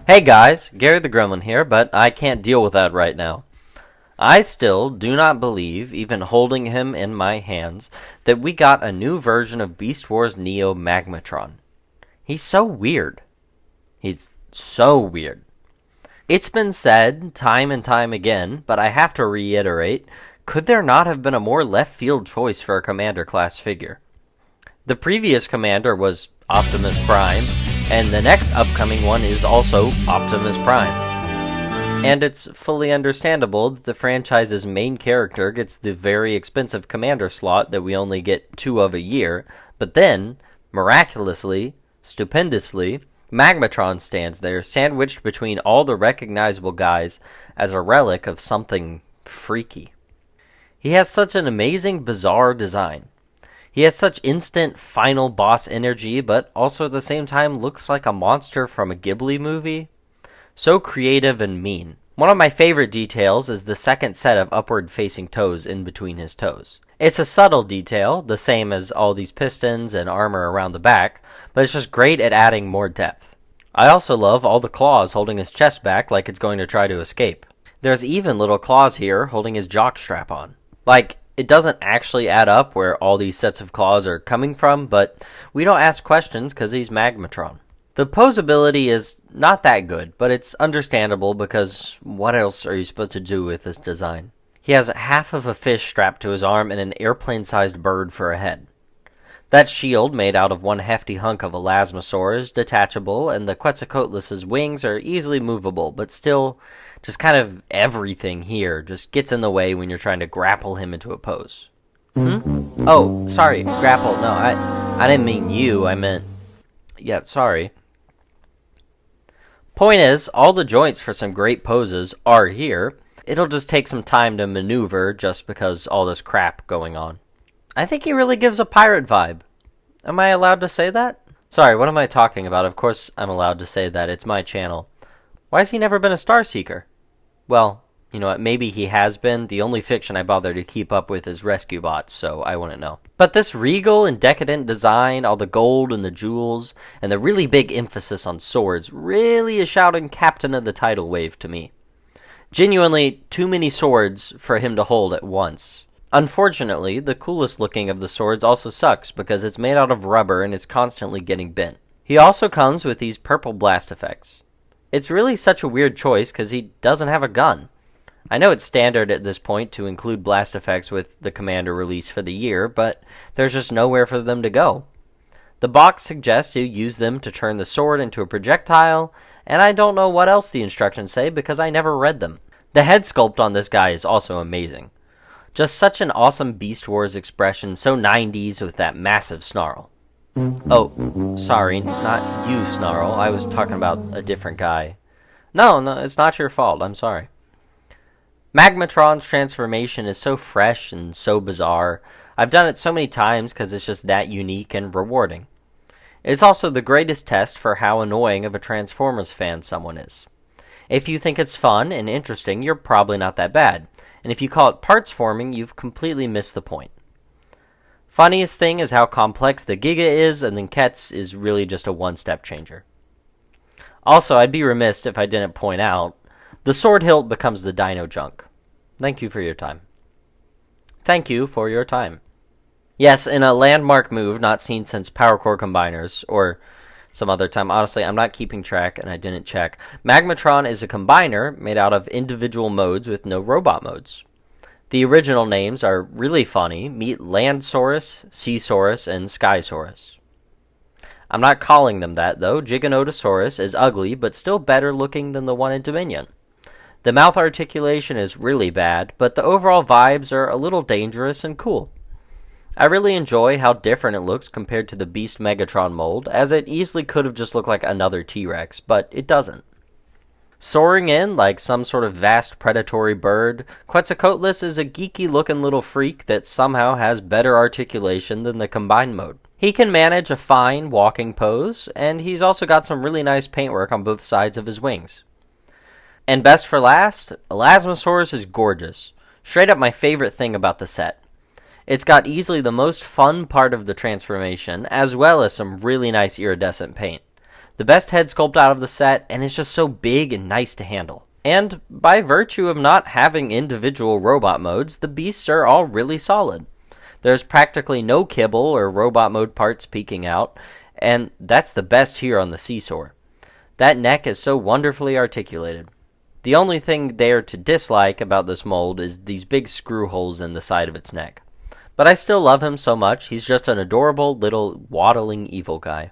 Hey guys, Gary the Gremlin here, but I can't deal with that right now. I still do not believe, even holding him in my hands, that we got a new version of Beast Wars Neo MAGMATRON. He's so weird. He's so weird. It's been said time and time again, but I have to reiterate, could there not have been a more left field choice for a Commander class figure? The previous Commander was Optimus Prime, and the next upcoming one is also Optimus Prime. And it's fully understandable that the franchise's main character gets the very expensive Commander slot that we only get 2 of a year, but then, miraculously, stupendously, MAGMATRON stands there, sandwiched between all the recognizable guys as a relic of something freaky. He has such an amazing, bizarre design. He has such instant final boss energy, but also at the same time looks like a monster from a Ghibli movie. So creative and mean. One of my favorite details is the second set of upward-facing toes in between his toes. It's a subtle detail, the same as all these pistons and armor around the back, but it's just great at adding more depth. I also love all the claws holding his chest back like it's going to try to escape. There's even little claws here holding his jock strap on. It doesn't actually add up where all these sets of claws are coming from, but we don't ask questions because he's MAGMATRON. The posability is not that good, but it's understandable because what else are you supposed to do with this design? He has half of a fish strapped to his arm and an airplane-sized bird for a head. That shield, made out of one hefty hunk of elasmosaur, is detachable, and the Quetzalcoatlus' wings are easily movable, but still, just kind of everything here just gets in the way when you're trying to grapple him into a pose. Oh, sorry, grapple. No, I didn't mean you, I meant... Yeah, sorry. Point is, all the joints for some great poses are here. It'll just take some time to maneuver just because all this crap going on. I think he really gives a pirate vibe. Am I allowed to say that? Sorry, what am I talking about? Of course I'm allowed to say that. It's my channel. Why has he never been a Starseeker? Well, you know what? Maybe he has been. The only fiction I bother to keep up with is Rescue Bots, so I wouldn't know. But this regal and decadent design, all the gold and the jewels, and the really big emphasis on swords really is shouting Captain of the Tidal Wave to me. Genuinely, too many swords for him to hold at once. Unfortunately, the coolest looking of the swords also sucks because it's made out of rubber and is constantly getting bent. He also comes with these purple blast effects. It's really such a weird choice because he doesn't have a gun. I know it's standard at this point to include blast effects with the Commander release for the year, but there's just nowhere for them to go. The box suggests you use them to turn the sword into a projectile, and I don't know what else the instructions say because I never read them. The head sculpt on this guy is also amazing. Just such an awesome Beast Wars expression, so 90s with that massive snarl. Oh, sorry, not you, Snarl. I was talking about a different guy. No, it's not your fault. I'm sorry. MAGMATRON's transformation is so fresh and so bizarre. I've done it so many times because it's just that unique and rewarding. It's also the greatest test for how annoying of a Transformers fan someone is. If you think it's fun and interesting, you're probably not that bad. And if you call it parts forming, you've completely missed the point. Funniest thing is how complex the Giga is, and then Ketz is really just a one-step changer. Also, I'd be remiss if I didn't point out, the sword hilt becomes the dino junk. Thank you for your time. Thank you for your time. Yes, in a landmark move not seen since Power Core Combiners, or some other time. Honestly, I'm not keeping track, and I didn't check. MAGMATRON is a combiner made out of individual modes with no robot modes. The original names are really funny. Meet Landsaurus, Seasaurus, and Skysaurus. I'm not calling them that, though. Giganotosaurus is ugly, but still better looking than the one in Dominion. The mouth articulation is really bad, but the overall vibes are a little dangerous and cool. I really enjoy how different it looks compared to the Beast Megatron mold, as it easily could have just looked like another T-Rex, but it doesn't. Soaring in like some sort of vast predatory bird, Quetzalcoatlus is a geeky-looking little freak that somehow has better articulation than the combined mode. He can manage a fine walking pose, and he's also got some really nice paintwork on both sides of his wings. And best for last, Elasmosaurus is gorgeous. Straight up my favorite thing about the set. It's got easily the most fun part of the transformation, as well as some really nice iridescent paint. The best head sculpt out of the set, and it's just so big and nice to handle. And by virtue of not having individual robot modes, the beasts are all really solid. There's practically no kibble or robot mode parts peeking out, and that's the best here on the Seesaw. That neck is so wonderfully articulated. The only thing there to dislike about this mold is these big screw holes in the side of its neck. But I still love him so much, he's just an adorable little waddling evil guy.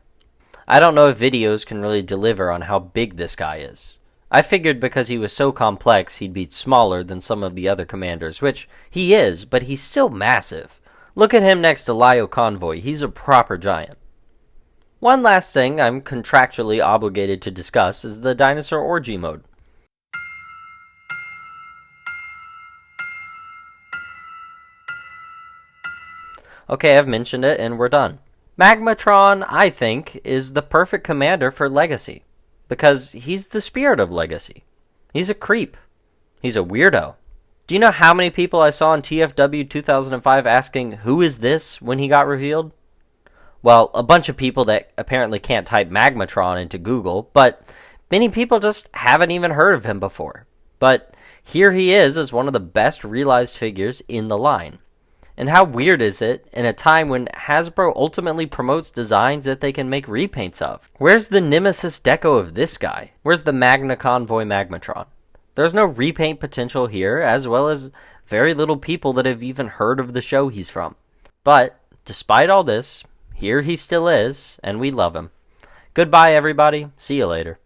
I don't know if videos can really deliver on how big this guy is. I figured because he was so complex he'd be smaller than some of the other commanders, which he is, but he's still massive. Look at him next to Lio Convoy, he's a proper giant. One last thing I'm contractually obligated to discuss is the Dinosaur Orgy mode. Okay, I've mentioned it and we're done. MAGMATRON, I think, is the perfect commander for Legacy, because he's the spirit of Legacy. He's a creep. He's a weirdo. Do you know how many people I saw in TFW 2005 asking, who is this, when he got revealed? Well, a bunch of people that apparently can't type MAGMATRON into Google, but many people just haven't even heard of him before. But here he is as one of the best realized figures in the line. And how weird is it in a time when Hasbro ultimately promotes designs that they can make repaints of? Where's the Nemesis deco of this guy? Where's the Magna Convoy Magmatron? There's no repaint potential here, as well as very little people that have even heard of the show he's from. But, despite all this, here he still is, and we love him. Goodbye, everybody. See you later.